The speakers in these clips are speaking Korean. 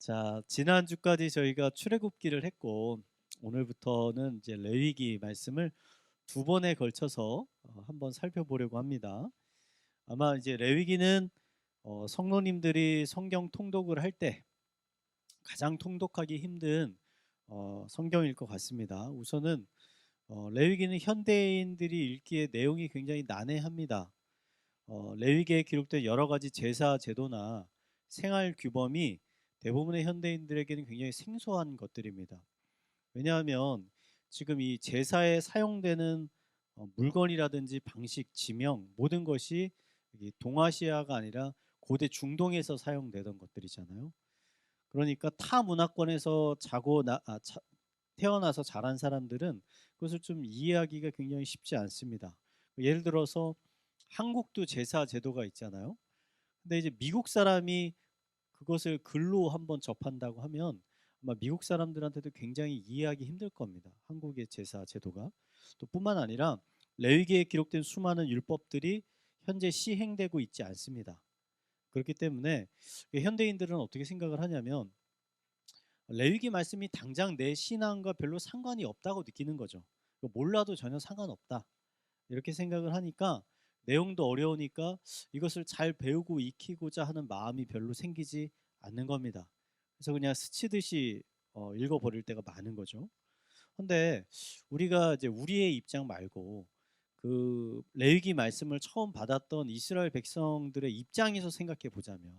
자, 지난주까지 저희가 출애굽기를 했고 오늘부터는 이제 레위기 말씀을 두 번에 걸쳐서 한번 살펴보려고 합니다. 아마 이제 레위기는 성도님들이 성경 통독을 할 때 가장 통독하기 힘든 성경일 것 같습니다. 우선은 레위기는 현대인들이 읽기에 내용이 굉장히 난해합니다. 레위기에 기록된 여러 가지 제사 제도나 생활 규범이 대부분의 현대인들에게는 굉장히 생소한 것들입니다. 왜냐하면 지금 이 제사에 사용되는 물건이라든지 방식, 지명 모든 것이 이 동아시아가 아니라 고대 중동에서 사용되던 것들이잖아요. 그러니까 타 문화권에서 태어나서 자란 사람들은 그것을 좀 이해하기가 굉장히 쉽지 않습니다. 예를 들어서 한국도 제사 제도가 있잖아요. 근데 이제 미국 사람이 그것을 글로 한번 접한다고 하면 아마 미국 사람들한테도 굉장히 이해하기 힘들 겁니다. 한국의 제사 제도가. 또 뿐만 아니라 레위기에 기록된 수많은 율법들이 현재 시행되고 있지 않습니다. 그렇기 때문에 현대인들은 어떻게 생각을 하냐면 레위기 말씀이 당장 내 신앙과 별로 상관이 없다고 느끼는 거죠. 몰라도 전혀 상관없다. 이렇게 생각을 하니까 내용도 어려우니까 이것을 잘 배우고 익히고자 하는 마음이 별로 생기지 않는 겁니다. 그래서 그냥 스치듯이 읽어버릴 때가 많은 거죠. 근데 우리가 이제 우리의 입장 말고 그 레위기 말씀을 처음 받았던 이스라엘 백성들의 입장에서 생각해 보자면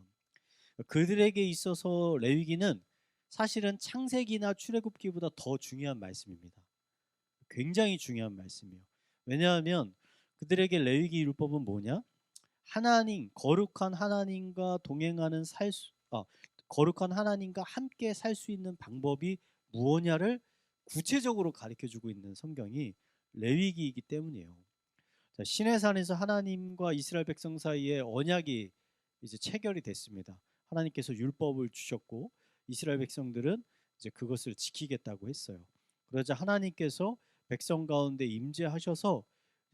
그들에게 있어서 레위기는 사실은 창세기나 출애굽기보다 더 중요한 말씀입니다. 굉장히 중요한 말씀이에요. 왜냐하면 그들에게 레위기 율법은 뭐냐? 거룩한 하나님과 거룩한 하나님과 함께 살 수 있는 방법이 무엇냐를 구체적으로 가르쳐 주고 있는 성경이 레위기이기 때문이에요. 자, 시내산에서 하나님과 이스라엘 백성 사이에 언약이 이제 체결이 됐습니다. 하나님께서 율법을 주셨고 이스라엘 백성들은 이제 그것을 지키겠다고 했어요. 그러자 하나님께서 백성 가운데 임재하셔서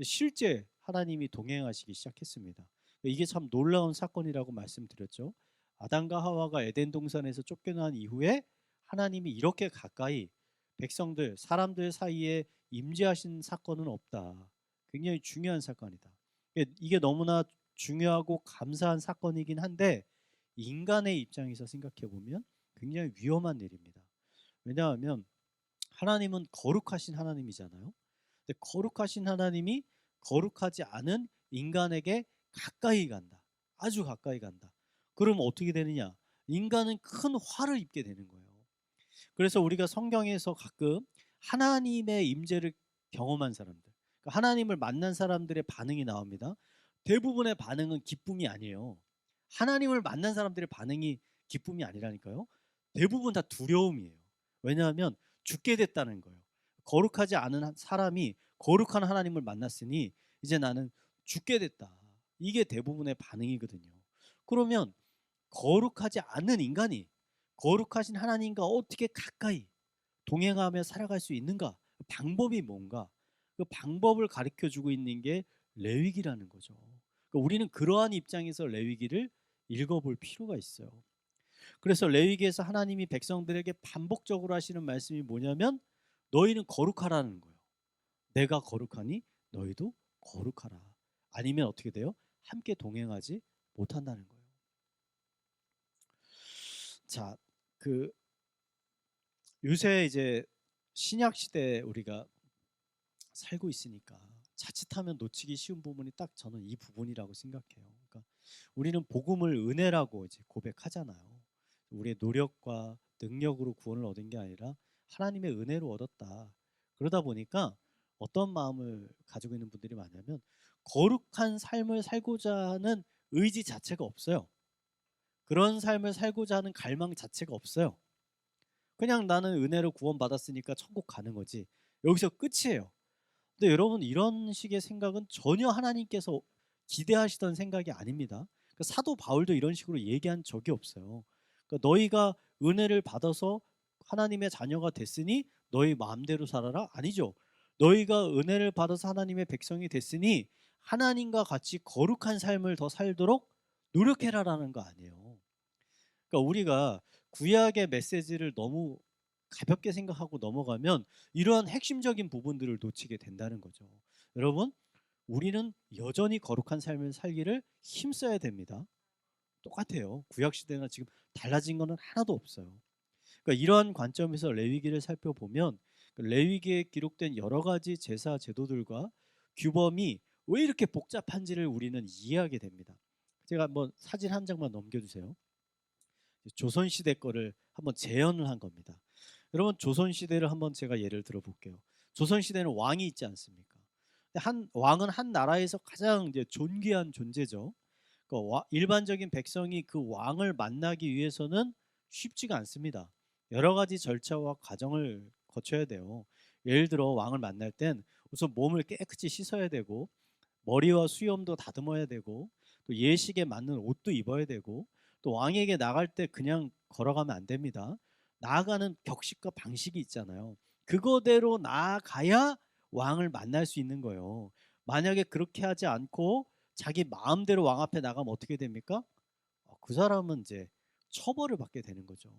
실제 하나님이 동행하시기 시작했습니다. 이게 참 놀라운 사건이라고 말씀드렸죠. 아담과 하와가 에덴 동산에서 쫓겨난 이후에 하나님이 이렇게 가까이 사람들 사이에 임재하신 사건은 없다. 굉장히 중요한 사건이다. 이게 너무나 중요하고 감사한 사건이긴 한데 인간의 입장에서 생각해 보면 굉장히 위험한 일입니다. 왜냐하면 하나님은 거룩하신 하나님이잖아요. 근데 거룩하신 하나님이 거룩하지 않은 인간에게 가까이 간다. 아주 가까이 간다. 그럼 어떻게 되느냐? 인간은 큰 화를 입게 되는 거예요. 그래서 우리가 성경에서 가끔 하나님의 임재를 경험한 사람들, 그러니까 하나님을 만난 사람들의 반응이 나옵니다. 대부분의 반응은 기쁨이 아니에요. 하나님을 만난 사람들의 반응이 기쁨이 아니라니까요. 대부분 다 두려움이에요. 왜냐하면 죽게 됐다는 거예요. 거룩하지 않은 사람이 거룩한 하나님을 만났으니 이제 나는 죽게 됐다. 이게 대부분의 반응이거든요. 그러면 거룩하지 않는 인간이 거룩하신 하나님과 어떻게 가까이 동행하며 살아갈 수 있는가? 그 방법이 뭔가? 그 방법을 가르쳐 주고 있는 게 레위기라는 거죠. 그러니까 우리는 그러한 입장에서 레위기를 읽어볼 필요가 있어요. 그래서 레위기에서 하나님이 백성들에게 반복적으로 하시는 말씀이 뭐냐면 너희는 거룩하라는 거예요. 내가 거룩하니 너희도 거룩하라. 아니면 어떻게 돼요? 함께 동행하지 못한다는 거예요. 자, 그 요새 이제 신약 시대에 우리가 살고 있으니까 자칫하면 놓치기 쉬운 부분이 딱 저는 이 부분이라고 생각해요. 그러니까 우리는 복음을 은혜라고 이제 고백하잖아요. 우리의 노력과 능력으로 구원을 얻은 게 아니라 하나님의 은혜로 얻었다. 그러다 보니까 어떤 마음을 가지고 있는 분들이 많냐면 거룩한 삶을 살고자 하는 의지 자체가 없어요. 그런 삶을 살고자 하는 갈망 자체가 없어요. 그냥 나는 은혜로 구원받았으니까 천국 가는 거지. 여기서 끝이에요. 근데 여러분 이런 식의 생각은 전혀 하나님께서 기대하시던 생각이 아닙니다. 그러니까 사도 바울도 이런 식으로 얘기한 적이 없어요. 그러니까 너희가 은혜를 받아서 하나님의 자녀가 됐으니 너희 마음대로 살아라? 아니죠. 너희가 은혜를 받아서 하나님의 백성이 됐으니 하나님과 같이 거룩한 삶을 더 살도록 노력해라라는 거 아니에요. 그러니까 우리가 구약의 메시지를 너무 가볍게 생각하고 넘어가면 이러한 핵심적인 부분들을 놓치게 된다는 거죠. 여러분, 우리는 여전히 거룩한 삶을 살기를 힘써야 됩니다. 똑같아요. 구약 시대나 지금 달라진 거는 하나도 없어요. 그러니까 이러한 관점에서 레위기를 살펴보면 레위기에 기록된 여러 가지 제사 제도들과 규범이 왜 이렇게 복잡한지를 우리는 이해하게 됩니다. 제가 한번 사진 한 장만 넘겨주세요. 조선시대 거를 한번 재현을 한 겁니다. 여러분, 조선시대를 한번 제가 예를 들어볼게요. 조선시대는 왕이 있지 않습니까? 왕은 한 나라에서 가장 이제 존귀한 존재죠. 일반적인 백성이 그 왕을 만나기 위해서는 쉽지가 않습니다. 여러 가지 절차와 과정을 거쳐야 돼요. 예를 들어 왕을 만날 땐 우선 몸을 깨끗이 씻어야 되고 머리와 수염도 다듬어야 되고 또 예식에 맞는 옷도 입어야 되고 또 왕에게 나갈 때 그냥 걸어가면 안 됩니다. 나아가는 격식과 방식이 있잖아요. 그거대로 나아가야 왕을 만날 수 있는 거예요. 만약에 그렇게 하지 않고 자기 마음대로 왕 앞에 나가면 어떻게 됩니까? 그 사람은 이제 처벌을 받게 되는 거죠.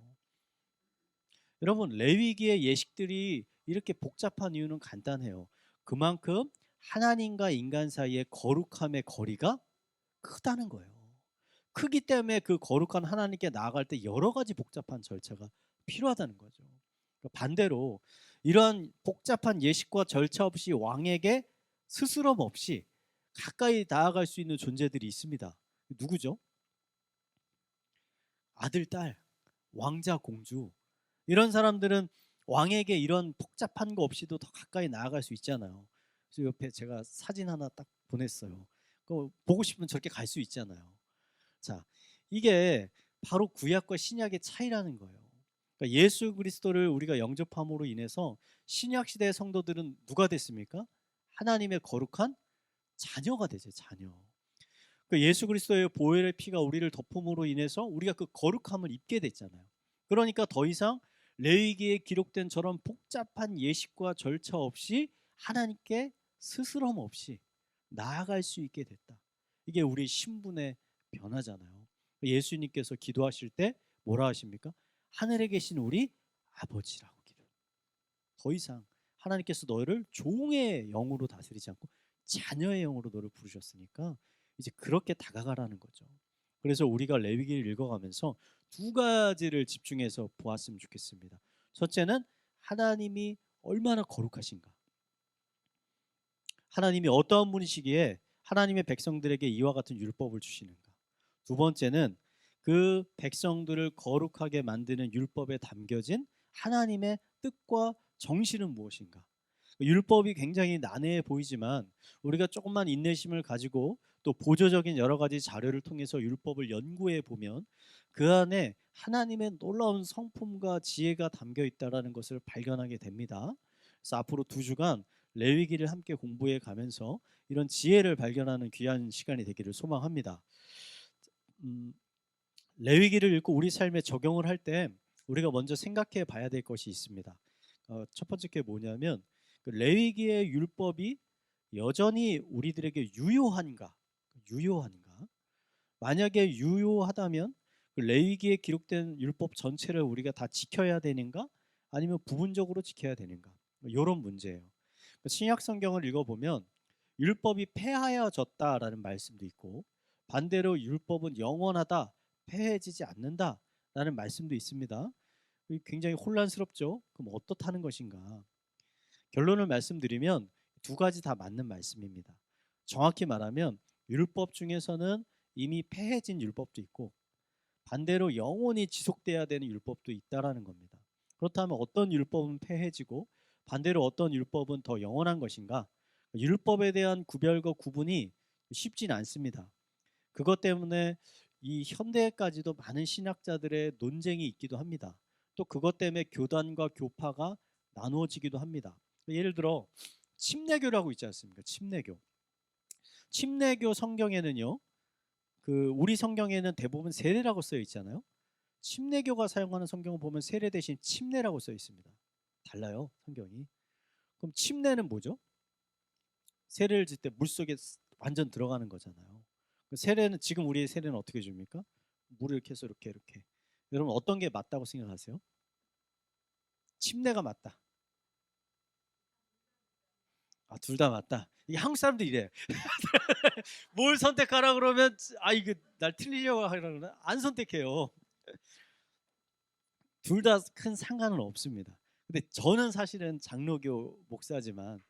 여러분, 레위기의 예식들이 이렇게 복잡한 이유는 간단해요. 그만큼 하나님과 인간 사이의 거룩함의 거리가 크다는 거예요. 크기 때문에 그 거룩한 하나님께 나아갈 때 여러 가지 복잡한 절차가 필요하다는 거죠. 반대로 이러한 복잡한 예식과 절차 없이 왕에게 스스럼 없이 가까이 나아갈 수 있는 존재들이 있습니다. 누구죠? 아들, 딸, 왕자, 공주. 이런 사람들은 왕에게 이런 복잡한 거 없이도 더 가까이 나아갈 수 있잖아요. 그래서 옆에 제가 사진 하나 딱 보냈어요. 그거 보고 싶으면 저렇게 갈 수 있잖아요. 자, 이게 바로 구약과 신약의 차이라는 거예요. 그러니까 예수 그리스도를 우리가 영접함으로 인해서 신약 시대의 성도들은 누가 됐습니까? 하나님의 거룩한 자녀가 되죠, 자녀. 그 예수 그리스도의 보혈의 피가 우리를 덮음으로 인해서 우리가 그 거룩함을 입게 됐잖아요. 그러니까 더 이상 레위기에 기록된 저런 복잡한 예식과 절차 없이 하나님께 스스럼 없이 나아갈 수 있게 됐다. 이게 우리 신분의 변화잖아요. 예수님께서 기도하실 때 뭐라 하십니까? 하늘에 계신 우리 아버지라고 기도. 더 이상 하나님께서 너를 종의 영으로 다스리지 않고 자녀의 영으로 너를 부르셨으니까 이제 그렇게 다가가라는 거죠. 그래서 우리가 레위기를 읽어가면서 두 가지를 집중해서 보았으면 좋겠습니다. 첫째는 하나님이 얼마나 거룩하신가. 하나님이 어떠한 분이시기에 하나님의 백성들에게 이와 같은 율법을 주시는가. 두 번째는 그 백성들을 거룩하게 만드는 율법에 담겨진 하나님의 뜻과 정신은 무엇인가. 율법이 굉장히 난해해 보이지만 우리가 조금만 인내심을 가지고 또 보조적인 여러 가지 자료를 통해서 율법을 연구해 보면 그 안에 하나님의 놀라운 성품과 지혜가 담겨 있다는 것을 발견하게 됩니다. 그래서 앞으로 2주간 레위기를 함께 공부해 가면서 이런 지혜를 발견하는 귀한 시간이 되기를 소망합니다. 레위기를 읽고 우리 삶에 적용을 할 때 우리가 먼저 생각해 봐야 될 것이 있습니다. 첫 번째 게 뭐냐면 그 레위기의 율법이 여전히 우리들에게 유효한가? 유효한가? 만약에 유효하다면 그 레위기에 기록된 율법 전체를 우리가 다 지켜야 되는가? 아니면 부분적으로 지켜야 되는가? 이런 문제예요. 신약 성경을 읽어보면 율법이 폐하여졌다라는 말씀도 있고 반대로 율법은 영원하다, 폐해지지 않는다라는 말씀도 있습니다. 굉장히 혼란스럽죠? 그럼 어떻다는 것인가? 결론을 말씀드리면 두 가지 다 맞는 말씀입니다. 정확히 말하면 율법 중에서는 이미 폐해진 율법도 있고 반대로 영원히 지속돼야 되는 율법도 있다라는 겁니다. 그렇다면 어떤 율법은 폐해지고 반대로 어떤 율법은 더 영원한 것인가? 율법에 대한 구별과 구분이 쉽진 않습니다. 그것 때문에 이 현대까지도 많은 신학자들의 논쟁이 있기도 합니다. 또 그것 때문에 교단과 교파가 나누어지기도 합니다. 예를 들어 침례교라고 있지 않습니까? 침례교. 침례교 성경에는요. 그 우리 성경에는 대부분 세례라고 쓰여 있잖아요. 침례교가 사용하는 성경을 보면 세례 대신 침례라고 써 있습니다. 달라요, 성경이. 그럼 침례는 뭐죠? 세례를 질 때 물속에 완전 들어가는 거잖아요. 세례는 지금 우리의 세례는 어떻게 줍니까? 물을 이렇게 해서 이렇게 여러분 어떤 게 맞다고 생각하세요? 침례가 맞다. 아, 둘 다 맞다. 이게 한국 사람들이 이래. 뭘 선택하라 그러면 이거 날 틀리려고 하라 그러나 안 선택해요. 둘 다 큰 상관은 없습니다. 근데 저는 사실은 장로교 목사지만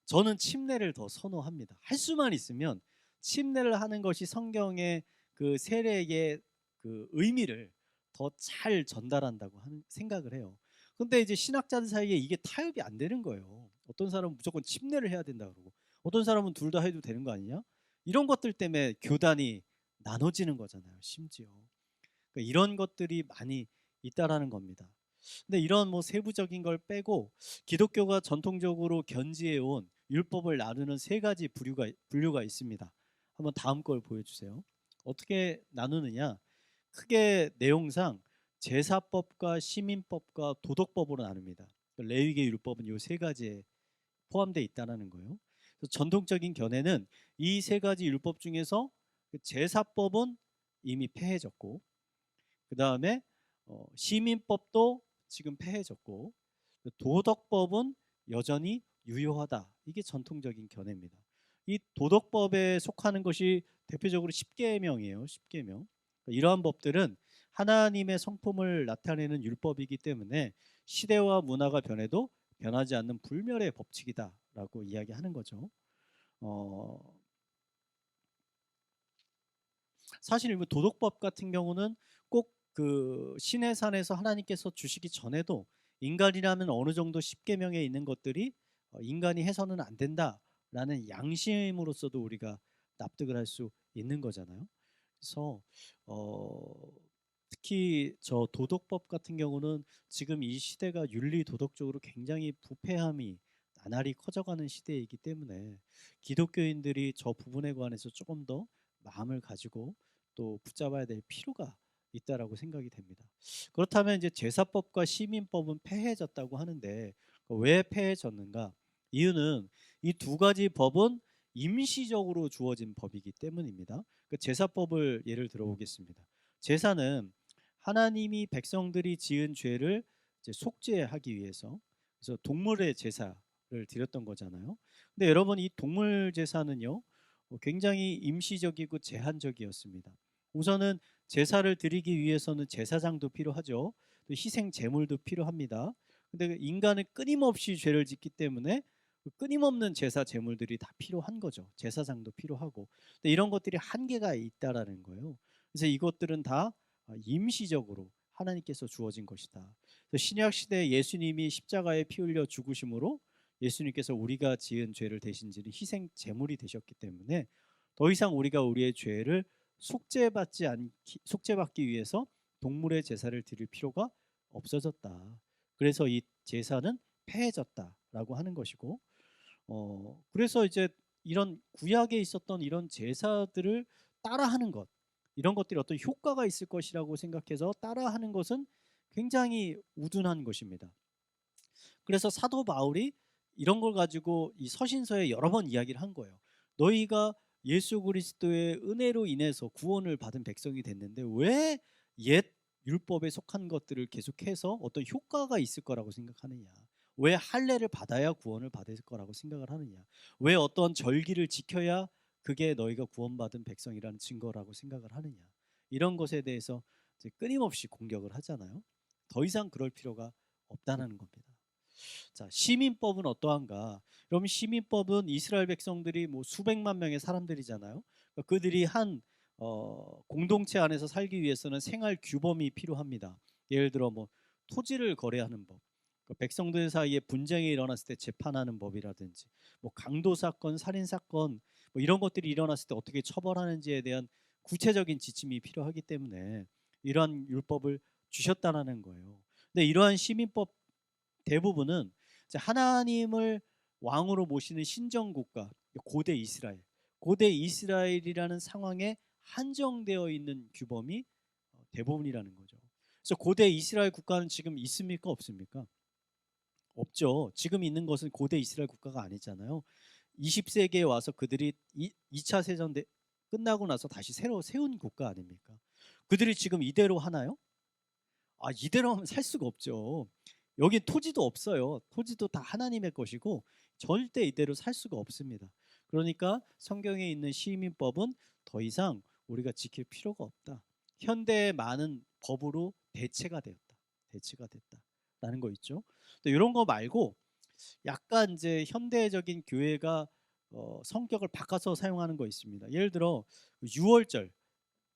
저는 침례를 더 선호합니다. 할 수만 있으면 침례를 하는 것이 성경의 그 세례의 그 의미를 더 잘 전달한다고 하는 생각을 해요. 근데 이제 신학자들 사이에 이게 타협이 안 되는 거예요. 어떤 사람은 무조건 침례를 해야 된다 그러고 어떤 사람은 둘 다 해도 되는 거 아니냐? 이런 것들 때문에 교단이 나눠지는 거잖아요. 심지어. 그러니까 이런 것들이 많이 있다라는 겁니다. 근데 이런 뭐 세부적인 걸 빼고 기독교가 전통적으로 견지해온 율법을 나누는 세 가지 분류가 있습니다. 한번 다음 걸 보여주세요. 어떻게 나누느냐? 크게 내용상 제사법과 시민법과 도덕법으로 나눕니다. 레위기 율법은 이 세 가지에 포함되어 있다는 거예요. 전통적인 견해는 이 세 가지 율법 중에서 제사법은 이미 폐해졌고 그 다음에 시민법도 지금 폐해졌고 도덕법은 여전히 유효하다. 이게 전통적인 견해입니다. 이 도덕법에 속하는 것이 대표적으로 십계명이에요. 십계명. 이러한 법들은 하나님의 성품을 나타내는 율법이기 때문에 시대와 문화가 변해도 변하지 않는 불멸의 법칙이다라고 이야기하는 거죠. 어, 사실 도덕법 같은 경우는 꼭 그 신의 산에서 하나님께서 주시기 전에도 인간이라면 어느 정도 십계명에 있는 것들이 인간이 해서는 안 된다라는 양심으로서도 우리가 납득을 할 수 있는 거잖아요. 그래서 특히 저 도덕법 같은 경우는 지금 이 시대가 윤리 도덕적으로 굉장히 부패함이 나날이 커져가는 시대이기 때문에 기독교인들이 저 부분에 관해서 조금 더 마음을 가지고 또 붙잡아야 될 필요가 있다라고 생각이 됩니다. 그렇다면 이제 제사법과 시민법은 폐해졌다고 하는데 왜 폐해졌는가? 이유는 이 두 가지 법은 임시적으로 주어진 법이기 때문입니다. 그 제사법을 예를 들어보겠습니다. 제사는 하나님이 백성들이 지은 죄를 이제 속죄하기 위해서 그래서 동물의 제사를 드렸던 거잖아요. 근데 여러분 이 동물 제사는요 굉장히 임시적이고 제한적이었습니다. 우선은 제사를 드리기 위해서는 제사장도 필요하죠. 또 희생 제물도 필요합니다. 근데 인간은 끊임없이 죄를 짓기 때문에 끊임없는 제사 제물들이 다 필요한 거죠. 제사장도 필요하고. 근데 이런 것들이 한계가 있다라는 거예요. 그래서 이것들은 다 임시적으로 하나님께서 주어진 것이다. 신약 시대 예수님이 십자가에 피 흘려 죽으심으로 예수님께서 우리가 지은 죄를 대신 지는 희생 제물이 되셨기 때문에 더 이상 우리가 우리의 죄를 속죄받기 위해서 동물의 제사를 드릴 필요가 없어졌다. 그래서 이 제사는 폐해졌다라고 하는 것이고, 그래서 이제 이런 구약에 있었던 이런 제사들을 따라하는 것, 이런 것들이 어떤 효과가 있을 것이라고 생각해서 따라하는 것은 굉장히 우둔한 것입니다. 그래서 사도 바울이 이런 걸 가지고 이 서신서에 여러 번 이야기를 한 거예요. 너희가 예수 그리스도의 은혜로 인해서 구원을 받은 백성이 됐는데 왜 옛 율법에 속한 것들을 계속해서 어떤 효과가 있을 거라고 생각하느냐? 왜 할례를 받아야 구원을 받을 거라고 생각을 하느냐? 왜 어떤 절기를 지켜야 그게 너희가 구원받은 백성이라는 증거라고 생각을 하느냐? 이런 것에 대해서 이제 끊임없이 공격을 하잖아요. 더 이상 그럴 필요가 없다는 겁니다. 자, 시민법은 어떠한가? 그럼 시민법은 이스라엘 백성들이 뭐 수백만 명의 사람들이잖아요. 그러니까 그들이 한 공동체 안에서 살기 위해서는 생활 규범이 필요합니다. 예를 들어 뭐 토지를 거래하는 법, 백성들 사이에 분쟁이 일어났을 때 재판하는 법이라든지, 뭐 강도 사건, 살인 사건, 뭐 이런 것들이 일어났을 때 어떻게 처벌하는지에 대한 구체적인 지침이 필요하기 때문에 이러한 율법을 주셨다라는 거예요. 근데 이러한 시민법 대부분은 하나님을 왕으로 모시는 신정국가, 고대 이스라엘이라는 상황에 한정되어 있는 규범이 대부분이라는 거죠. 그래서 고대 이스라엘 국가는 지금 있습니까? 없습니까? 없죠. 지금 있는 것은 고대 이스라엘 국가가 아니잖아요. 20세기에 와서 그들이 2차 세전 끝나고 나서 다시 새로 세운 국가 아닙니까? 그들이 지금 이대로 하나요? 이대로 하면 살 수가 없죠. 여기 토지도 없어요. 토지도 다 하나님의 것이고 절대 이대로 살 수가 없습니다. 그러니까 성경에 있는 시민법은 더 이상 우리가 지킬 필요가 없다. 현대의 많은 법으로 대체가 되었다. 대체가 됐다라는 거 있죠. 또 이런 거 말고 약간 이제 현대적인 교회가 성격을 바꿔서 사용하는 거 있습니다. 예를 들어 유월절,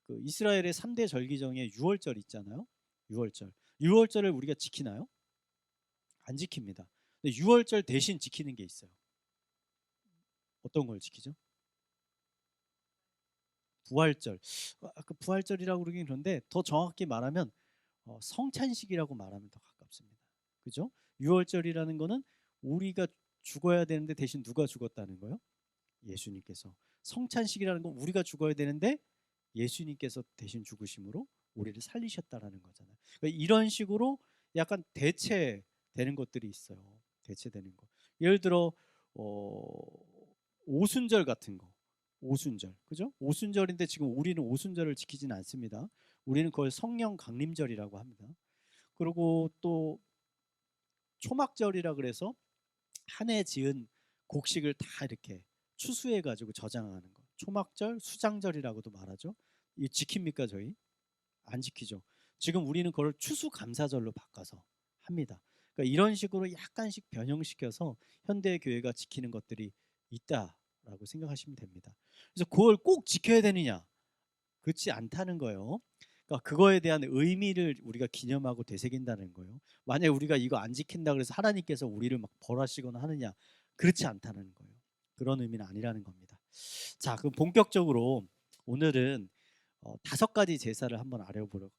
그 이스라엘의 3대 절기 중에 유월절 있잖아요. 유월절. 유월절을 우리가 지키나요? 안 지킵니다. 근데 유월절 대신 지키는 게 있어요. 어떤 걸 지키죠? 부활절. 그 부활절이라고 그러긴 그런데 더 정확히 말하면 성찬식이라고 말하면 더 가깝습니다. 그죠? 유월절이라는 거는 우리가 죽어야 되는데 대신 누가 죽었다는 거요? 예수님께서. 성찬식이라는 건 우리가 죽어야 되는데 예수님께서 대신 죽으심으로 우리를 살리셨다라는 거잖아요. 그러니까 이런 식으로 약간 대체되는 것들이 있어요. 대체되는 거. 예를 들어 오순절 같은 거. 오순절. 그죠? 오순절인데 지금 우리는 오순절을 지키지는 않습니다. 우리는 그걸 성령 강림절이라고 합니다. 그리고 또 초막절이라 그래서 한 해 지은 곡식을 다 이렇게 추수해 가지고 저장하는 거. 초막절, 수장절이라고도 말하죠. 이 지킵니까 저희? 안 지키죠. 지금 우리는 그걸 추수감사절로 바꿔서 합니다. 그러니까 이런 식으로 약간씩 변형시켜서 현대 교회가 지키는 것들이 있다라고 생각하시면 됩니다. 그래서 그걸 꼭 지켜야 되느냐? 그렇지 않다는 거예요. 그러니까 그거에 대한 의미를 우리가 기념하고 되새긴다는 거예요. 만약에 우리가 이거 안 지킨다 그래서 하나님께서 우리를 막 벌하시거나 하느냐? 그렇지 않다는 거예요. 그런 의미는 아니라는 겁니다. 자, 그럼 본격적으로 오늘은 5가지 제사를 한번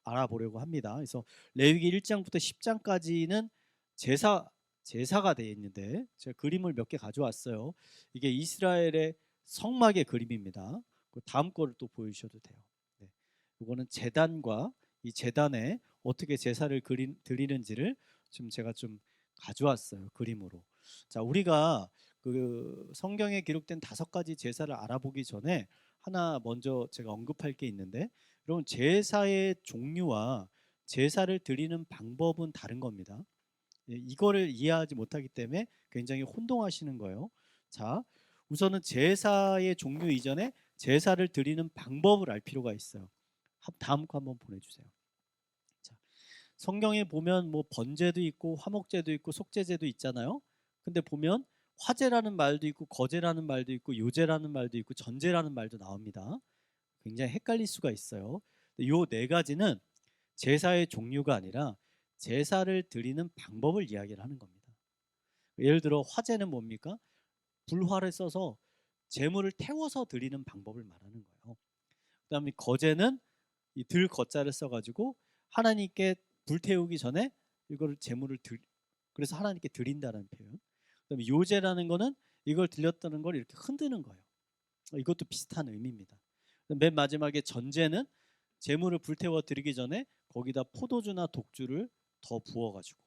알아보려고 합니다. 그래서 레위기 1장부터 10장까지는 제사가 되어 있는데 제가 그림을 몇 개 가져왔어요. 이게 이스라엘의 성막의 그림입니다. 그 다음 거를 또 보여주셔도 돼요. 네. 이거는 제단과 이 제단에 어떻게 제사를 드리는지를 지금 제가 좀 가져왔어요. 그림으로. 자, 우리가 그 성경에 기록된 5가지 제사를 알아보기 전에 하나 먼저 제가 언급할 게 있는데, 여러분 제사의 종류와 제사를 드리는 방법은 다른 겁니다. 이거를 이해하지 못하기 때문에 굉장히 혼동하시는 거예요. 자, 우선은 제사의 종류 이전에 제사를 드리는 방법을 알 필요가 있어요. 다음 거 한번 보내주세요. 자, 성경에 보면 뭐 번제도 있고 화목제도 있고 속죄제도 있잖아요. 근데 보면 화제라는 말도 있고 거제라는 말도 있고 요제라는 말도 있고 전제라는 말도 나옵니다. 굉장히 헷갈릴 수가 있어요. 이 4가지는 제사의 종류가 아니라 제사를 드리는 방법을 이야기를 하는 겁니다. 예를 들어 화제는 뭡니까? 불화를 써서 제물을 태워서 드리는 방법을 말하는 거예요. 그다음에 거제는 이 들 거자를 써가지고 하나님께 불태우기 전에 이거를 제물을 그래서 하나님께 드린다는 표현. 그다음에 요제라는 거는 이걸 들렸다는 걸 이렇게 흔드는 거예요. 이것도 비슷한 의미입니다. 맨 마지막에 전제는 제물을 불태워 드리기 전에 거기다 포도주나 독주를 더 부어가지고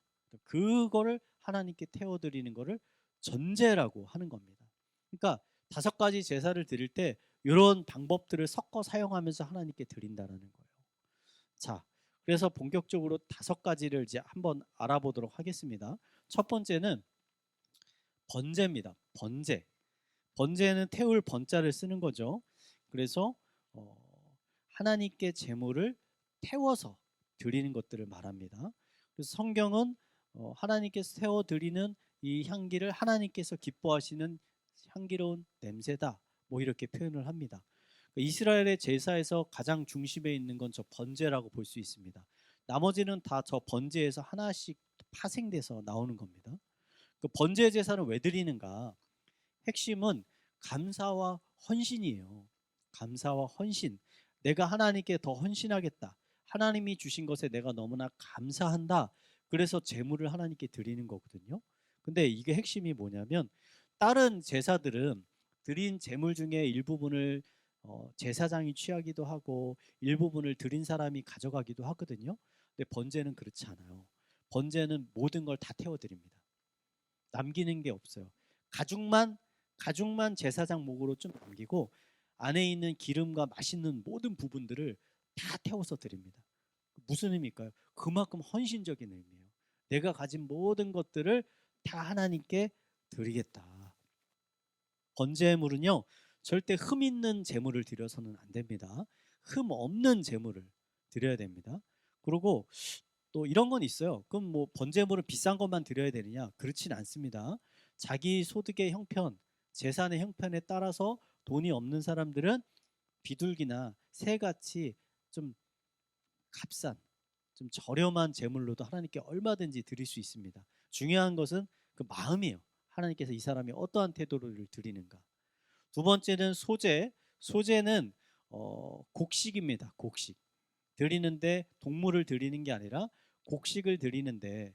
그거를 하나님께 태워 드리는 거를 전제라고 하는 겁니다. 그러니까 5가지 제사를 드릴 때 이런 방법들을 섞어 사용하면서 하나님께 드린다라는 거예요. 자, 그래서 본격적으로 5가지를 이제 한번 알아보도록 하겠습니다. 첫 번째는 번제입니다. 번제. 번제는 태울 번자를 쓰는 거죠. 그래서 하나님께 제물을 태워서 드리는 것들을 말합니다. 그래서 성경은 하나님께서 태워 드리는 이 향기를 하나님께서 기뻐하시는 향기로운 냄새다, 뭐 이렇게 표현을 합니다. 이스라엘의 제사에서 가장 중심에 있는 건 저 번제라고 볼 수 있습니다. 나머지는 다 저 번제에서 하나씩 파생돼서 나오는 겁니다. 그 번제 제사를 왜 드리는가? 핵심은 감사와 헌신이에요. 감사와 헌신. 내가 하나님께 더 헌신하겠다. 하나님이 주신 것에 내가 너무나 감사한다. 그래서 제물을 하나님께 드리는 거거든요. 근데 이게 핵심이 뭐냐면 다른 제사들은 드린 제물 중에 일부분을 제사장이 취하기도 하고 일부분을 드린 사람이 가져가기도 하거든요. 근데 번제는 그렇지 않아요. 번제는 모든 걸 다 태워드립니다. 남기는 게 없어요. 가죽만 제사장 목으로 좀 남기고 안에 있는 기름과 맛있는 모든 부분들을 다 태워서 드립니다. 무슨 의미일까요? 그만큼 헌신적인 의미예요. 내가 가진 모든 것들을 다 하나님께 드리겠다. 번제물은요, 절대 흠 있는 제물을 드려서는 안 됩니다. 흠 없는 제물을 드려야 됩니다. 그리고 또 이런 건 있어요. 그럼 뭐 번제물은 비싼 것만 드려야 되느냐? 그렇진 않습니다. 자기 소득의 형편, 재산의 형편에 따라서 돈이 없는 사람들은 비둘기나 새같이 좀 값싼, 좀 저렴한 제물로도 하나님께 얼마든지 드릴 수 있습니다. 중요한 것은 그 마음이에요. 하나님께서 이 사람이 어떠한 태도를 드리는가. 두 번째는 소제. 소제는 곡식입니다. 곡식. 드리는데 동물을 드리는 게 아니라 곡식을 드리는데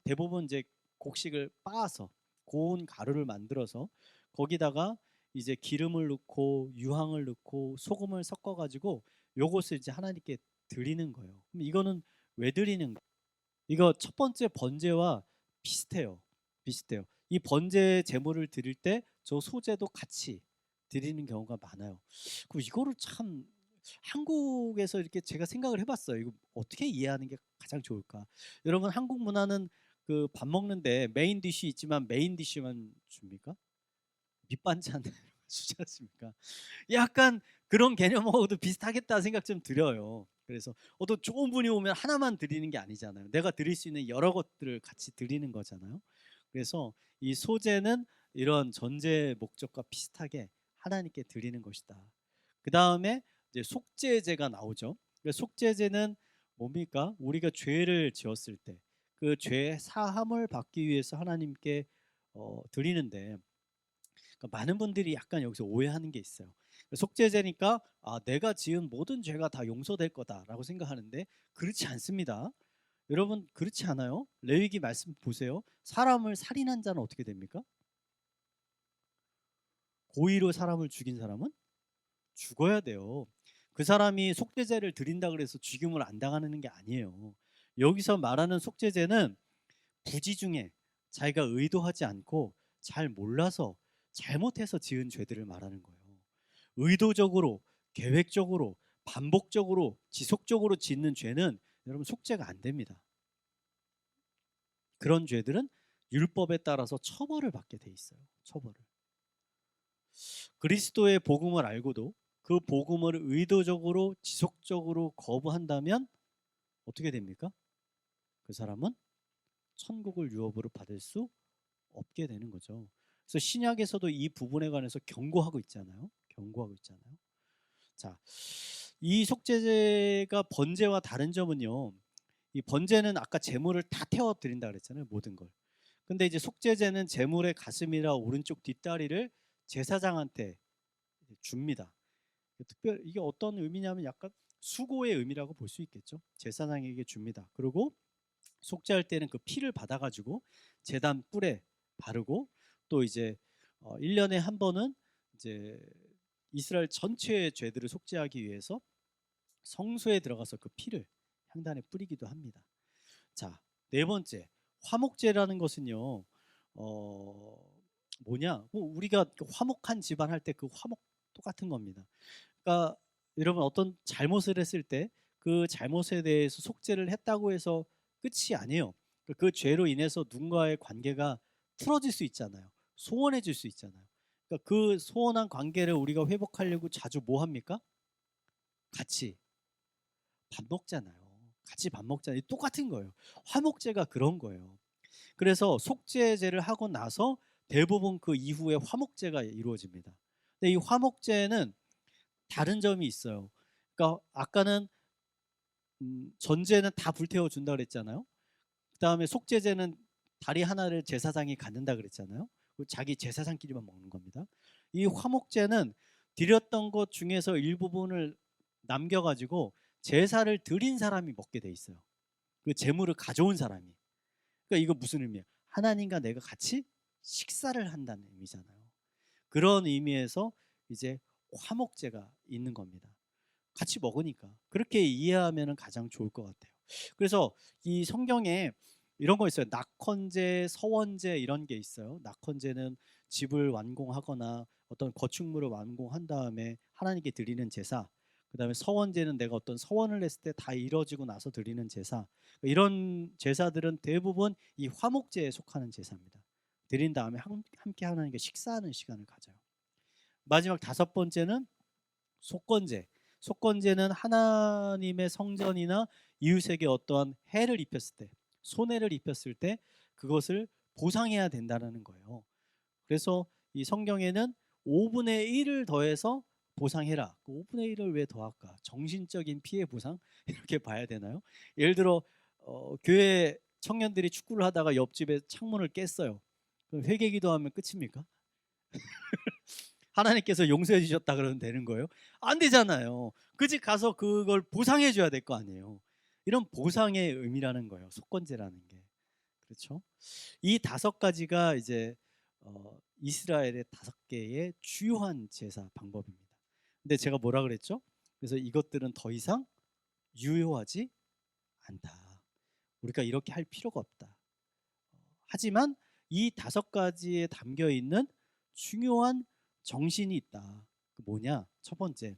대부분 이제 곡식을 빻아서 고운 가루를 만들어서 거기다가 이제 기름을 넣고 유황을 넣고 소금을 섞어 가지고 요것을 이제 하나님께 드리는 거예요. 그럼 이거는 왜 드리는 거? 이거 첫 번째 번제와 비슷해요. 비슷해요. 이 번제 제물을 드릴 때 저 소제도 같이 드리는 경우가 많아요. 그럼 이거를 참 한국에서 이렇게 제가 생각을 해봤어요. 이거 어떻게 이해하는 게 가장 좋을까? 여러분 한국 문화는 그 밥 먹는데 메인 디쉬 있지만 메인 디쉬만 줍니까? 밑반찬 주지 않습니까? 약간 그런 개념하고도 비슷하겠다 생각 좀 들어요. 그래서 어떤 좋은 분이 오면 하나만 드리는 게 아니잖아요. 내가 드릴 수 있는 여러 것들을 같이 드리는 거잖아요. 그래서 이 소제는 이런 전제 목적과 비슷하게 하나님께 드리는 것이다. 그 다음에 이제 속죄제가 나오죠. 속죄제는 뭡니까? 우리가 죄를 지었을 때 그 죄 사함을 받기 위해서 하나님께 드리는데, 그러니까 많은 분들이 약간 여기서 오해하는 게 있어요. 속죄제니까 내가 지은 모든 죄가 다 용서될 거다라고 생각하는데 그렇지 않습니다. 여러분 그렇지 않아요? 레위기 말씀 보세요. 사람을 살인한 자는 어떻게 됩니까? 고의로 사람을 죽인 사람은 죽어야 돼요. 그 사람이 속죄제를 드린다 그래서 죽임을 안 당하는 게 아니에요. 여기서 말하는 속죄제는 부지 중에 자기가 의도하지 않고 잘 몰라서 잘못해서 지은 죄들을 말하는 거예요. 의도적으로, 계획적으로, 반복적으로, 지속적으로 짓는 죄는 여러분 속죄가 안 됩니다. 그런 죄들은 율법에 따라서 처벌을 받게 돼 있어요. 처벌을. 그리스도의 복음을 알고도 그 복음을 의도적으로 지속적으로 거부한다면 어떻게 됩니까? 그 사람은 천국을 유업으로 받을 수 없게 되는 거죠. 그래서 신약에서도 이 부분에 관해서 경고하고 있잖아요. 경고하고 있잖아요. 자, 이 속죄제가 번제와 다른 점은요. 이 번제는 아까 제물을 다 태워 드린다 그랬잖아요. 모든 걸. 근데 이제 속죄제는 제물의 가슴이라 오른쪽 뒷다리를 제사장한테 줍니다. 특별 이게 어떤 의미냐면 약간 수고의 의미라고 볼 수 있겠죠. 제사장에게 줍니다. 그리고 속죄할 때는 그 피를 받아가지고 제단 뿔에 바르고 또 이제 1년에 한 번은 이제 이스라엘 전체의 죄들을 속죄하기 위해서 성소에 들어가서 그 피를 향단에 뿌리기도 합니다. 자, 네 번째 화목제라는 것은요. 뭐냐? 우리가 화목한 집안 할 때 그 화목 똑같은 겁니다. 그러니까 여러분 어떤 잘못을 했을 때 그 잘못에 대해서 속죄를 했다고 해서 끝이 아니에요. 그 죄로 인해서 누군가의 관계가 풀어질 수 있잖아요. 소원해질 수 있잖아요. 그러니까 그 소원한 관계를 우리가 회복하려고 자주 뭐 합니까? 같이 밥 먹잖아요. 같이 밥 먹잖아요. 똑같은 거예요. 화목제가 그런 거예요. 그래서 속죄제를 하고 나서 대부분 그 이후에 화목제가 이루어집니다. 근데 이 화목제는 다른 점이 있어요. 그러니까 아까는 전제는 다 불태워 준다 그랬잖아요. 그다음에 속죄제는 다리 하나를 제사장이 갖는다 그랬잖아요. 자기 제사장끼리만 먹는 겁니다. 이 화목제는 드렸던 것 중에서 일부분을 남겨가지고 제사를 드린 사람이 먹게 돼 있어요. 그 제물을 가져온 사람이. 그러니까 이거 무슨 의미야? 하나님과 내가 같이 식사를 한다는 의미잖아요. 그런 의미에서 이제 화목제가 있는 겁니다. 같이 먹으니까. 그렇게 이해하면 가장 좋을 것 같아요. 그래서 이 성경에 이런 거 있어요. 낙헌제, 서원제 이런 게 있어요. 낙헌제는 집을 완공하거나 어떤 건축물을 완공한 다음에 하나님께 드리는 제사. 그다음에 서원제는 내가 어떤 서원을 했을 때 다 이루어지고 나서 드리는 제사. 이런 제사들은 대부분 이 화목제에 속하는 제사입니다. 드린 다음에 함께 하나님께 식사하는 시간을 가져요. 마지막 다섯 번째는 속건제. 속건제는 하나님의 성전이나 이웃에게 어떠한 해를 입혔을 때, 손해를 입혔을 때 그것을 보상해야 된다는 거예요. 그래서 이 성경에는 5분의 1을 더해서 보상해라. 5분의 1을 왜 더할까? 정신적인 피해 보상? 이렇게 봐야 되나요? 예를 들어 교회 청년들이 축구를 하다가 옆집에 창문을 깼어요. 그럼 회개 기도하면 끝입니까? 하나님께서 용서해 주셨다 그러면 되는 거예요? 안 되잖아요. 그 집 가서 그걸 보상해 줘야 될 거 아니에요. 이런 보상의 의미라는 거예요. 속건제라는 게. 그렇죠? 이 다섯 가지가 이제 이스라엘의 다섯 개의 주요한 제사 방법입니다. 근데 제가 뭐라 그랬죠? 그래서 이것들은 더 이상 유효하지 않다. 우리가 이렇게 할 필요가 없다. 하지만 이 다섯 가지에 담겨 있는 중요한 정신이 있다. 그 뭐냐? 첫 번째,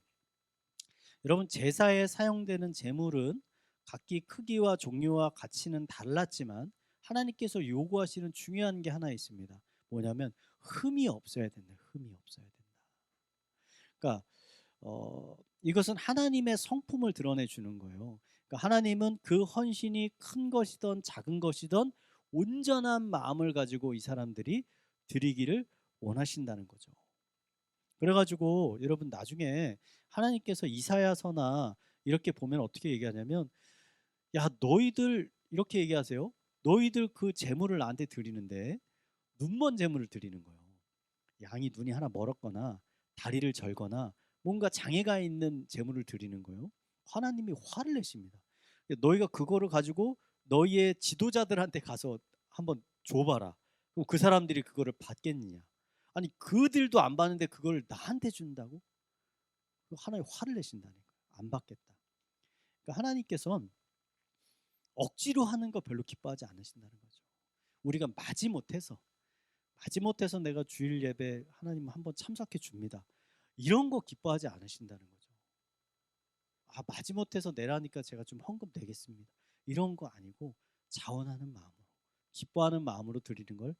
여러분 제사에 사용되는 제물은 각기 크기와 종류와 가치는 달랐지만 하나님께서 요구하시는 중요한 게 하나 있습니다. 뭐냐면 흠이 없어야 된다. 흠이 없어야 된다. 그러니까 이것은 하나님의 성품을 드러내 주는 거예요. 그러니까 하나님은 그 헌신이 큰 것이든 작은 것이든 온전한 마음을 가지고 이 사람들이 드리기를 원하신다는 거죠. 그래가지고 여러분 나중에 하나님께서 이사야서나 이렇게 보면 어떻게 얘기하냐면, 야 너희들 이렇게 얘기하세요. 너희들 그 제물을 나한테 드리는데 눈먼 제물을 드리는 거예요. 양이 눈이 하나 멀었거나 다리를 절거나 뭔가 장애가 있는 제물을 드리는 거예요. 하나님이 화를 내십니다. 너희가 그거를 가지고 너희의 지도자들한테 가서 한번 줘봐라. 그럼 그 사람들이 그거를 받겠느냐? 아니 그들도 안 받는데 그걸 나한테 준다고? 하나님 화를 내신다는 거예요. 안 받겠다. 그러니까 하나님께서는 억지로 하는 거 별로 기뻐하지 않으신다는 거죠. 우리가 마지못해서 내가 주일 예배 하나님 한번 참석해 줍니다. 이런 거 기뻐하지 않으신다는 거죠. 마지못해서 내라니까 제가 좀 헌금 내겠습니다. 이런 거 아니고 자원하는 마음으로, 기뻐하는 마음으로 드리는 걸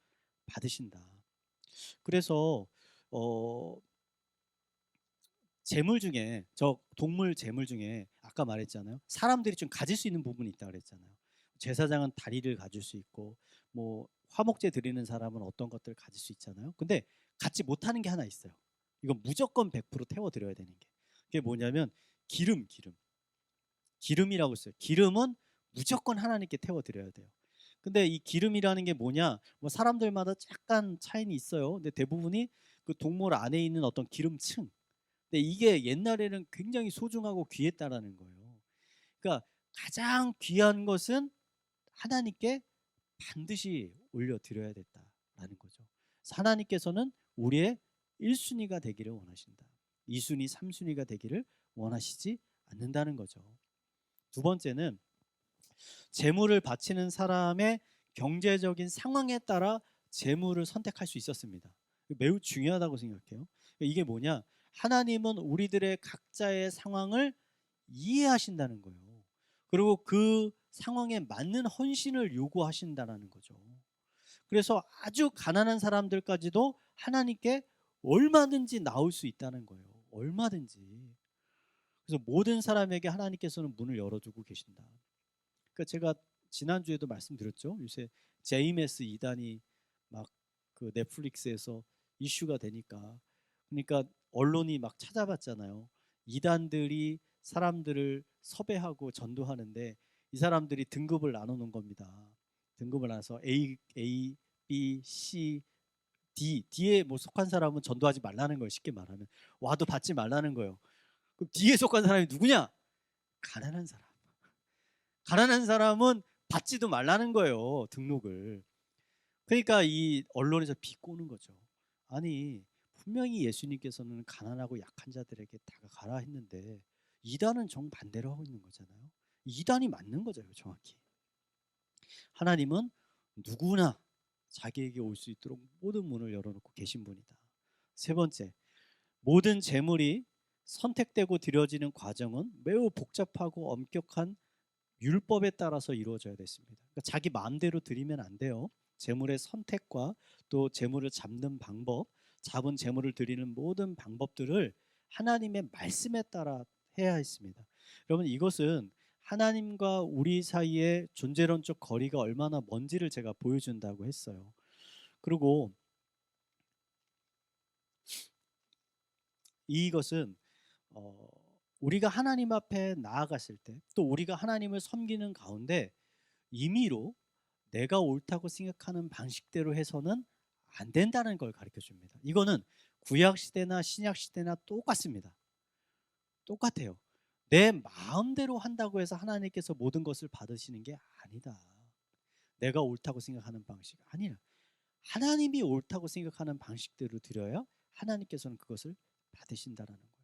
받으신다. 그래서 재물 중에 동물 재물 중에 아까 말했잖아요. 사람들이 좀 가질 수 있는 부분이 있다 그랬잖아요. 제사장은 다리를 가질 수 있고 뭐 화목제 드리는 사람은 어떤 것들을 가질 수 있잖아요. 근데 갖지 못하는 게 하나 있어요. 이건 무조건 100% 태워 드려야 되는 게. 그게 뭐냐면 기름이라고 써요. 기름은 무조건 하나님께 태워 드려야 돼요. 근데 이 기름이라는 게 뭐냐? 뭐 사람들마다 약간 차이는 있어요. 근데 대부분이 그 동물 안에 있는 어떤 기름층. 근데 이게 옛날에는 굉장히 소중하고 귀했다라는 거예요. 그러니까 가장 귀한 것은 하나님께 반드시 올려드려야 됐다라는 거죠. 그래서 하나님께서는 우리의 1순위가 되기를 원하신다. 2순위, 3순위가 되기를 원하시지 않는다는 거죠. 두 번째는 재물을 바치는 사람의 경제적인 상황에 따라 재물을 선택할 수 있었습니다. 매우 중요하다고 생각해요. 이게 뭐냐? 하나님은 우리들의 각자의 상황을 이해하신다는 거예요. 그리고 그 상황에 맞는 헌신을 요구하신다는 거죠. 그래서 아주 가난한 사람들까지도 하나님께 얼마든지 나올 수 있다는 거예요. 얼마든지. 그래서 모든 사람에게 하나님께서는 문을 열어두고 계신다. 그러니까 제가 지난주에도 말씀드렸죠. 요새 JMS 이단이 막 그 넷플릭스에서 이슈가 되니까, 그러니까 언론이 막 찾아봤잖아요. 이단들이 사람들을 섭외하고 전도하는데 이 사람들이 등급을 나누는 겁니다. 등급을 나눠서 A, B, C, D에 뭐 속한 사람은 전도하지 말라는 거예요. 쉽게 말하면 와도 받지 말라는 거예요. 그럼 D에 속한 사람이 누구냐? 가난한 사람. 가난한 사람은 받지도 말라는 거예요, 등록을. 그러니까 이 언론에서 비꼬는 거죠. 아니 분명히 예수님께서는 가난하고 약한 자들에게 다가가라 했는데 이단은 정반대로 하고 있는 거잖아요. 이단이 맞는 거죠, 정확히. 하나님은 누구나 자기에게 올 수 있도록 모든 문을 열어놓고 계신 분이다. 세 번째, 모든 재물이 선택되고 드려지는 과정은 매우 복잡하고 엄격한 율법에 따라서 이루어져야 됐습니다. 그러니까 자기 마음대로 드리면 안 돼요. 재물의 선택과 또 재물을 잡는 방법, 잡은 재물을 드리는 모든 방법들을 하나님의 말씀에 따라 해야 했습니다. 여러분, 이것은 하나님과 우리 사이의 존재론적 거리가 얼마나 먼지를 제가 보여준다고 했어요. 그리고 이것은 우리가 하나님 앞에 나아갔을 때, 또 우리가 하나님을 섬기는 가운데 임의로 내가 옳다고 생각하는 방식대로 해서는 안 된다는 걸 가르쳐 줍니다. 이거는 구약 시대나 신약 시대나 똑같습니다. 똑같아요. 내 마음대로 한다고 해서 하나님께서 모든 것을 받으시는 게 아니다. 내가 옳다고 생각하는 방식 아니야. 하나님이 옳다고 생각하는 방식대로 드려야 하나님께서는 그것을 받으신다라는 거예요.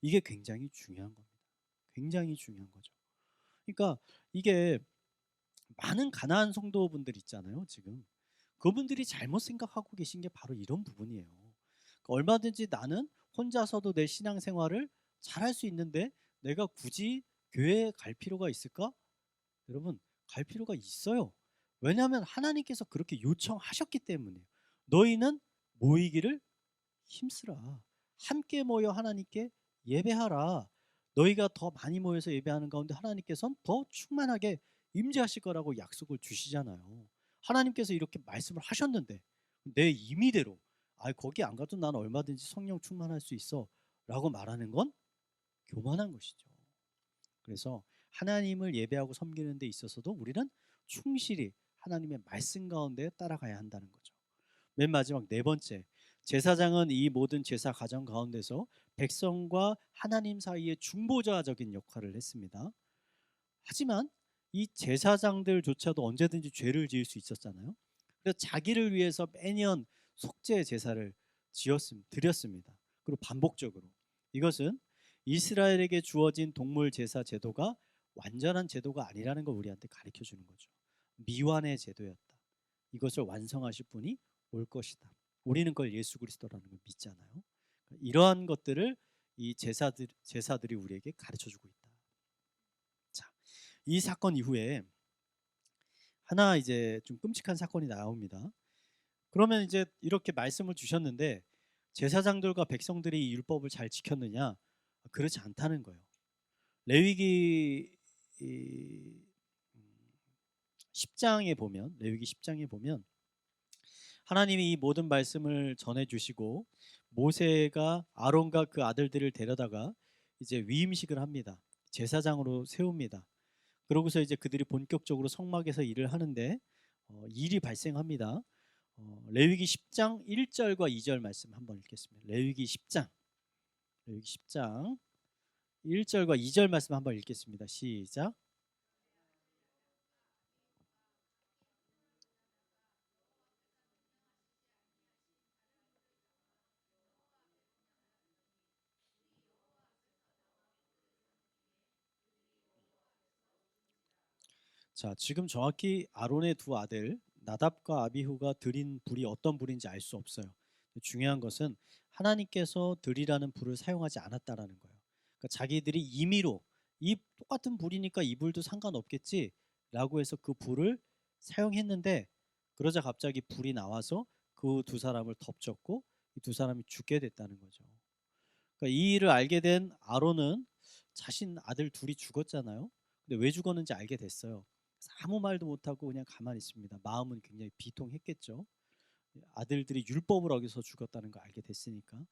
이게 굉장히 중요한 겁니다. 굉장히 중요한 거죠. 그러니까 이게 많은 가난한 성도분들 있잖아요, 지금. 그분들이 잘못 생각하고 계신 게 바로 이런 부분이에요. 그러니까 얼마든지 나는 혼자서도 내 신앙생활을 잘할 수 있는데 내가 굳이 교회에 갈 필요가 있을까? 여러분, 갈 필요가 있어요. 왜냐하면 하나님께서 그렇게 요청하셨기 때문이에요. 너희는 모이기를 힘쓰라. 함께 모여 하나님께 예배하라. 너희가 더 많이 모여서 예배하는 가운데 하나님께서는 더 충만하게 임재하실 거라고 약속을 주시잖아요. 하나님께서 이렇게 말씀을 하셨는데 내 임의대로 거기 안 가도 난 얼마든지 성령 충만할 수 있어 라고 말하는 건 교만한 것이죠. 그래서 하나님을 예배하고 섬기는 데 있어서도 우리는 충실히 하나님의 말씀 가운데 따라가야 한다는 거죠. 맨 마지막 네 번째, 제사장은 이 모든 제사 과정 가운데서 백성과 하나님 사이의 중보자적인 역할을 했습니다. 하지만 이 제사장들조차도 언제든지 죄를 지을 수 있었잖아요. 그래서 자기를 위해서 매년 속죄 제사를 드렸습니다. 그리고 반복적으로. 이것은 이스라엘에게 주어진 동물 제사 제도가 완전한 제도가 아니라는 걸 우리한테 가르쳐 주는 거죠. 미완의 제도였다. 이것을 완성하실 분이 올 것이다. 우리는 그걸 예수 그리스도라는 걸 믿잖아요. 이러한 것들을 이 제사들이 우리에게 가르쳐 주고 있다. 자, 이 사건 이후에 하나 이제 좀 끔찍한 사건이 나옵니다. 그러면 이제 이렇게 말씀을 주셨는데 제사장들과 백성들이 이 율법을 잘 지켰느냐? 그렇지 않다는 거예요. 레위기 10장에 보면 레위기 10장에 보면 하나님이 이 모든 말씀을 전해 주시고 모세가 아론과 그 아들들을 데려다가 이제 위임식을 합니다. 제사장으로 세웁니다. 그러고서 이제 그들이 본격적으로 성막에서 일을 하는데 일이 발생합니다. 레위기 10장 1절과 2절 말씀 한번 읽겠습니다. 레위기 10장 1절과 2절 말씀 한번 읽겠습니다. 시작. 자, 지금 정확히 아론의 두 아들 나답과 아비후가 드린 불이 어떤 불인지 알 수 없어요. 중요한 것은 하나님께서 드리라는 불을 사용하지 않았다라는 거예요. 그러니까 자기들이 임의로 이 똑같은 불이니까 이 불도 상관없겠지라고 해서 그 불을 사용했는데 그러자 갑자기 불이 나와서 그 두 사람을 덮쳤고 이 두 사람이 죽게 됐다는 거죠. 그러니까 이 일을 알게 된 아론은 자신 아들 둘이 죽었잖아요. 근데 왜 죽었는지 알게 됐어요. 아무 말도 못하고 그냥 가만히 있습니다. 마음은 굉장히 비통했겠죠. 아들들이 율법을 어겨서 죽었다는 걸 알게 됐으니까.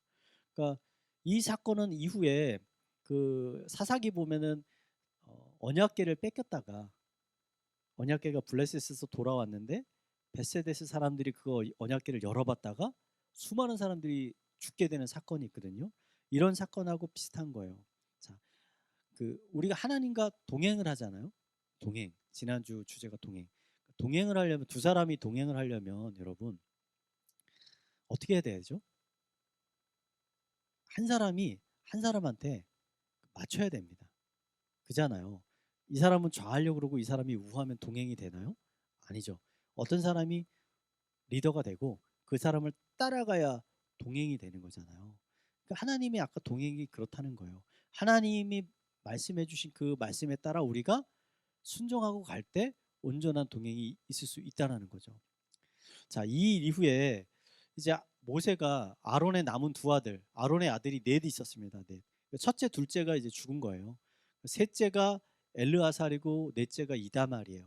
그러니까 이 사건은 이후에 그 사사기 보면은 언약궤를 뺏겼다가 언약궤가 블레셋에서 돌아왔는데 베세데스 사람들이 그거 언약궤를 열어봤다가 수많은 사람들이 죽게 되는 사건이 있거든요. 이런 사건하고 비슷한 거예요. 자, 그 우리가 하나님과 동행을 하잖아요. 동행. 지난주 주제가 동행. 동행을 하려면 두 사람이 동행을 하려면 여러분 어떻게 해야 되죠? 한 사람이 한 사람한테 맞춰야 됩니다. 그잖아요. 이 사람은 좌하려고 그러고 이 사람이 우하면 동행이 되나요? 아니죠. 어떤 사람이 리더가 되고 그 사람을 따라가야 동행이 되는 거잖아요. 그러니까 하나님의 아까 동행이 그렇다는 거예요. 하나님이 말씀해 주신 그 말씀에 따라 우리가 순종하고 갈 때 온전한 동행이 있을 수 있다는 거죠. 자, 이 이후에 이제 모세가 아론의 남은 두 아들, 아론의 아들이 넷 있었습니다. 넷. 첫째, 둘째가 이제 죽은 거예요. 셋째가 엘르아살이고 넷째가 이다말이에요.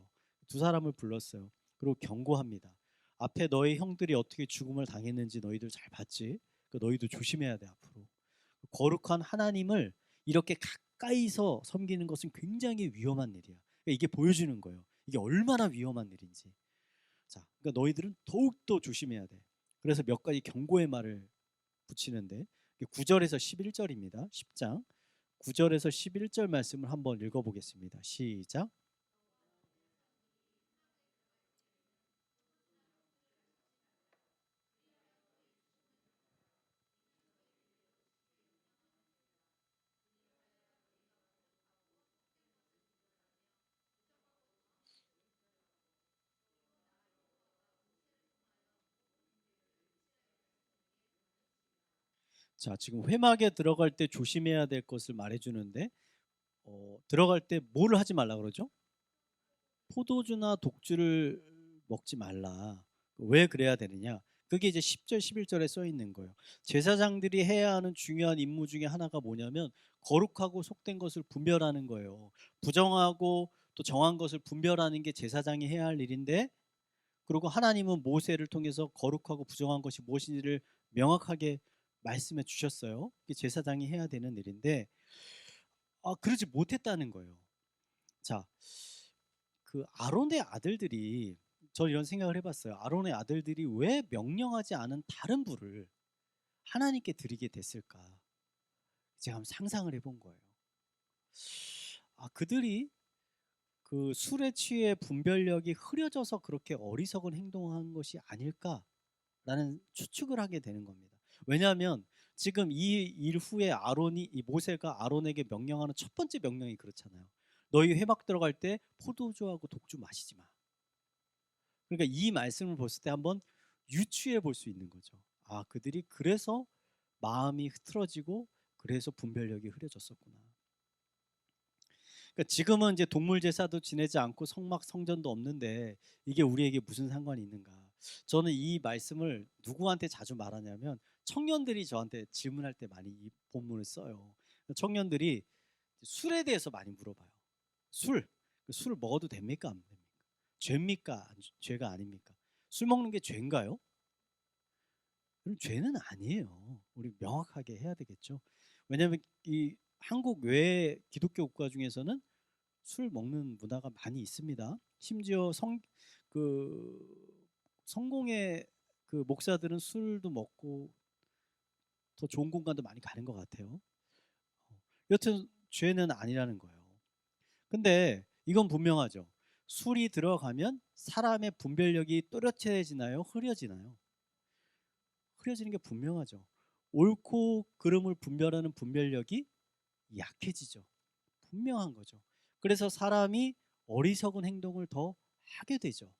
두 사람을 불렀어요. 그리고 경고합니다. 앞에 너희 형들이 어떻게 죽음을 당했는지 너희들 잘 봤지? 너희도 조심해야 돼 앞으로. 거룩한 하나님을 이렇게 가까이서 섬기는 것은 굉장히 위험한 일이야. 이게 보여주는 거예요. 이게 얼마나 위험한 일인지. 자, 그러니까 너희들은 더욱더 조심해야 돼. 그래서 몇 가지 경고의 말을 붙이는데 9절에서 11절입니다. 10장 9절에서 11절 말씀을 한번 읽어보겠습니다. 시작. 자, 지금 회막에 들어갈 때 조심해야 될 것을 말해주는데 들어갈 때 뭐를 하지 말라 그러죠? 포도주나 독주를 먹지 말라. 왜 그래야 되느냐? 그게 이제 10절, 11절에 써 있는 거예요. 제사장들이 해야 하는 중요한 임무 중에 하나가 뭐냐면 거룩하고 속된 것을 분별하는 거예요. 부정하고 또 정한 것을 분별하는 게 제사장이 해야 할 일인데, 그리고 하나님은 모세를 통해서 거룩하고 부정한 것이 무엇인지를 명확하게 말씀해 주셨어요. 이게 제사장이 해야 되는 일인데 그러지 못했다는 거예요. 자, 그 아론의 아들들이, 저 이런 생각을 해봤어요. 아론의 아들들이 왜 명령하지 않은 다른 불을 하나님께 드리게 됐을까? 제가 한번 상상을 해본 거예요. 그들이 그 술에 취해 분별력이 흐려져서 그렇게 어리석은 행동한 것이 아닐까라는 추측을 하게 되는 겁니다. 왜냐하면 지금 이 일 후에 이 모세가 아론에게 명령하는 첫 번째 명령이 그렇잖아요. 너희 회막 들어갈 때 포도주하고 독주 마시지 마. 그러니까 이 말씀을 봤을 때 한번 유추해 볼 수 있는 거죠. 그들이 그래서 마음이 흐트러지고 그래서 분별력이 흐려졌었구나. 그러니까 지금은 이제 동물 제사도 지내지 않고 성막 성전도 없는데 이게 우리에게 무슨 상관이 있는가? 저는 이 말씀을 누구한테 자주 말하냐면 청년들이 저한테 질문할 때 많이 이 본문을 써요. 청년들이 술에 대해서 많이 물어봐요. 술 먹어도 됩니까? 안 됩니까? 죄입니까? 죄가 아닙니까? 술 먹는 게 죄인가요? 그럼 죄는 아니에요. 우리 명확하게 해야 되겠죠. 왜냐하면 이 한국 외 기독교 국가 중에서는 술 먹는 문화가 많이 있습니다. 심지어 성공의 그 목사들은 술도 먹고 더 좋은 공간도 많이 가는 것 같아요. 여튼 죄는 아니라는 거예요. 근데 이건 분명하죠. 술이 들어가면 사람의 분별력이 또렷해지나요? 흐려지나요? 흐려지는 게 분명하죠. 옳고 그름을 분별하는 분별력이 약해지죠. 분명한 거죠. 그래서 사람이 어리석은 행동을 더 하게 되죠.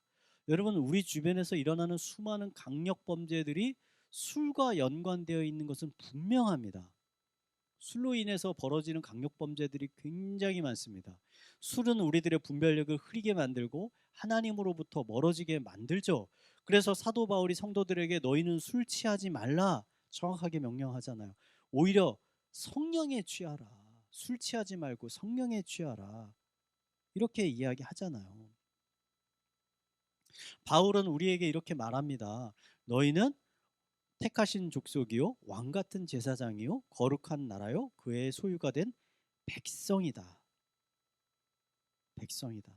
여러분, 우리 주변에서 일어나는 수많은 강력 범죄들이 술과 연관되어 있는 것은 분명합니다. 술로 인해서 벌어지는 강력 범죄들이 굉장히 많습니다. 술은 우리들의 분별력을 흐리게 만들고 하나님으로부터 멀어지게 만들죠. 그래서 사도 바울이 성도들에게 너희는 술 취하지 말라 정확하게 명령하잖아요. 오히려 성령에 취하라. 술 취하지 말고 성령에 취하라. 이렇게 이야기하잖아요. 바울은 우리에게 이렇게 말합니다. 너희는 택하신 족속이요 왕 같은 제사장이요 거룩한 나라요 그의 소유가 된 백성이다. 백성이다.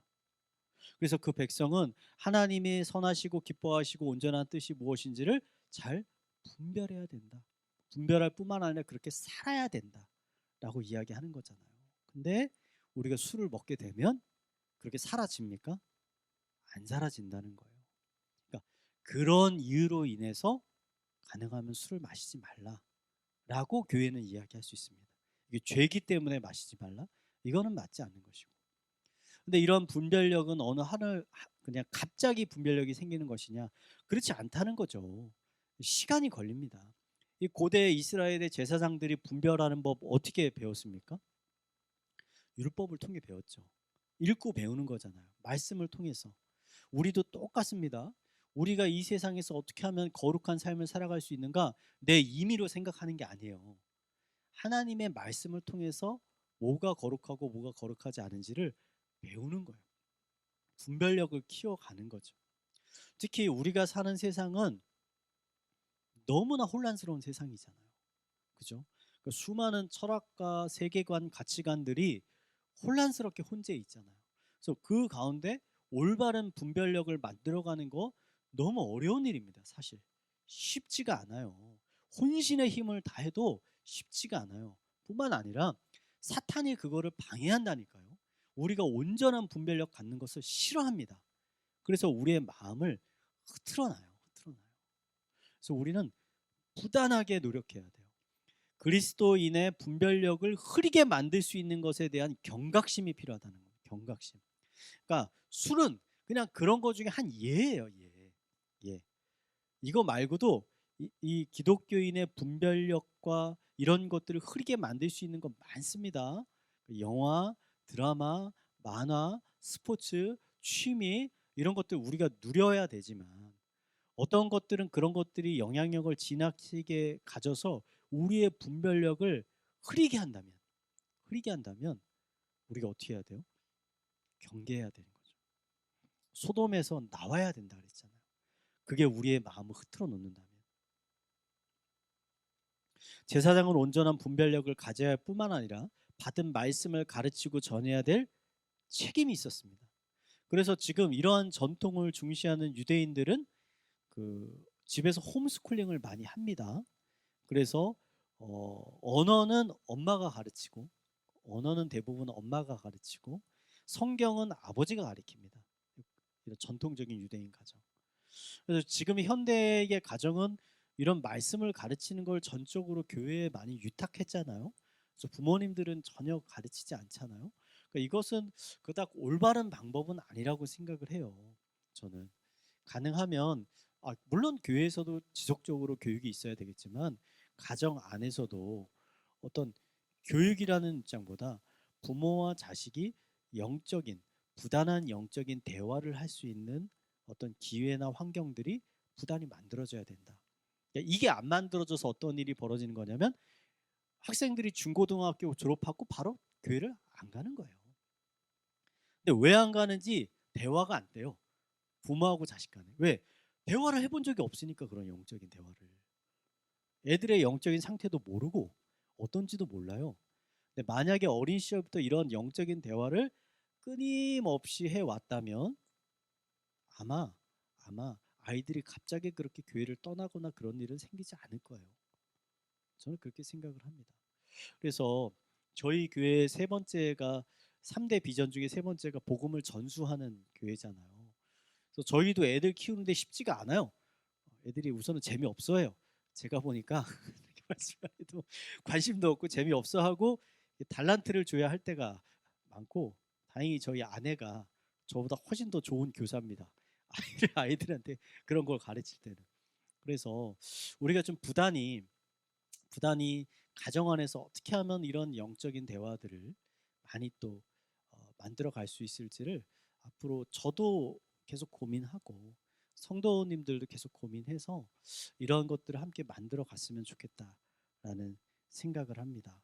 그래서 그 백성은 하나님이 선하시고 기뻐하시고 온전한 뜻이 무엇인지를 잘 분별해야 된다. 분별할 뿐만 아니라 그렇게 살아야 된다 라고 이야기하는 거잖아요. 근데 우리가 술을 먹게 되면 그렇게 사라집니까? 안 사라진다는 거예요. 그러니까 그런 이유로 인해서 가능하면 술을 마시지 말라라고 교회는 이야기할 수 있습니다. 이게 죄기 때문에 마시지 말라? 이거는 맞지 않는 것이고. 근데 이런 분별력은 어느 하늘 그냥 갑자기 분별력이 생기는 것이냐? 그렇지 않다는 거죠. 시간이 걸립니다. 이 고대 이스라엘의 제사장들이 분별하는 법 어떻게 배웠습니까? 율법을 통해 배웠죠. 읽고 배우는 거잖아요. 말씀을 통해서. 우리도 똑같습니다. 우리가 이 세상에서 어떻게 하면 거룩한 삶을 살아갈 수 있는가 내 임의로 생각하는 게 아니에요. 하나님의 말씀을 통해서 뭐가 거룩하고 뭐가 거룩하지 않은지를 배우는 거예요. 분별력을 키워가는 거죠. 특히 우리가 사는 세상은 너무나 혼란스러운 세상이잖아요. 그죠? 그 수많은 철학과 세계관, 가치관들이 혼란스럽게 혼재 있잖아요. 그래서 그 가운데 올바른 분별력을 만들어가는 거 너무 어려운 일입니다. 사실 쉽지가 않아요. 혼신의 힘을 다해도 쉽지가 않아요. 뿐만 아니라 사탄이 그거를 방해한다니까요. 우리가 온전한 분별력 갖는 것을 싫어합니다. 그래서 우리의 마음을 흐트러놔요. 흐트러놔요. 그래서 우리는 부단하게 노력해야 돼요. 그리스도인의 분별력을 흐리게 만들 수 있는 것에 대한 경각심이 필요하다는 거예요. 경각심. 그러니까 술은 그냥 그런 거 중에 한 예예요. 예. 예. 이거 말고도 이 기독교인의 분별력과 이런 것들을 흐리게 만들 수 있는 건 많습니다. 영화, 드라마, 만화, 스포츠, 취미 이런 것들 우리가 누려야 되지만 어떤 것들은 그런 것들이 영향력을 지나치게 가져서 우리의 분별력을 흐리게 한다면 우리가 어떻게 해야 돼요? 경계해야 되는 거죠. 소돔에서 나와야 된다 그랬잖아요. 그게 우리의 마음을 흐트러 놓는다면. 제사장은 온전한 분별력을 가져야 할 뿐만 아니라 받은 말씀을 가르치고 전해야 될 책임이 있었습니다. 그래서 지금 이러한 전통을 중시하는 유대인들은 그 집에서 홈스쿨링을 많이 합니다. 그래서 언어는 엄마가 가르치고 언어는 대부분 엄마가 가르치고 성경은 아버지가 가르칩니다. 이런 전통적인 유대인 가정. 그래서 지금 현대의 가정은 이런 말씀을 가르치는 걸 전적으로 교회에 많이 유탁했잖아요. 그래서 부모님들은 전혀 가르치지 않잖아요. 그러니까 이것은 그닥 올바른 방법은 아니라고 생각을 해요. 저는 가능하면 물론 교회에서도 지속적으로 교육이 있어야 되겠지만 가정 안에서도 어떤 교육이라는 입장보다 부모와 자식이 영적인 부단한 영적인 대화를 할 수 있는 어떤 기회나 환경들이 부단히 만들어져야 된다. 그러니까 이게 안 만들어져서 어떤 일이 벌어지는 거냐면 학생들이 중고등학교 졸업하고 바로 교회를 안 가는 거예요. 근데 왜 안 가는지 대화가 안 돼요. 부모하고 자식 간에. 왜? 대화를 해본 적이 없으니까 그런 영적인 대화를. 애들의 영적인 상태도 모르고 어떤지도 몰라요. 근데 만약에 어린 시절부터 이런 영적인 대화를 끊임없이 해왔다면 아마 아마 아이들이 갑자기 그렇게 교회를 떠나거나 그런 일은 생기지 않을 거예요. 저는 그렇게 생각을 합니다. 그래서 저희 교회 세 번째가 3대 비전 중에 세 번째가 복음을 전수하는 교회잖아요. 그래서 저희도 애들 키우는데 쉽지가 않아요. 애들이 우선은 재미없어해요. 제가 보니까 이렇게 말씀해도 관심도 없고 재미없어하고 달란트를 줘야 할 때가 많고 다행히 저희 아내가 저보다 훨씬 더 좋은 교사입니다. 아이들한테 그런 걸 가르칠 때는. 그래서 우리가 좀 부단히 가정 안에서 어떻게 하면 이런 영적인 대화들을 많이 또 만들어 갈 수 있을지를 앞으로 저도 계속 고민하고 성도님들도 계속 고민해서 이런 것들을 함께 만들어 갔으면 좋겠다라는 생각을 합니다.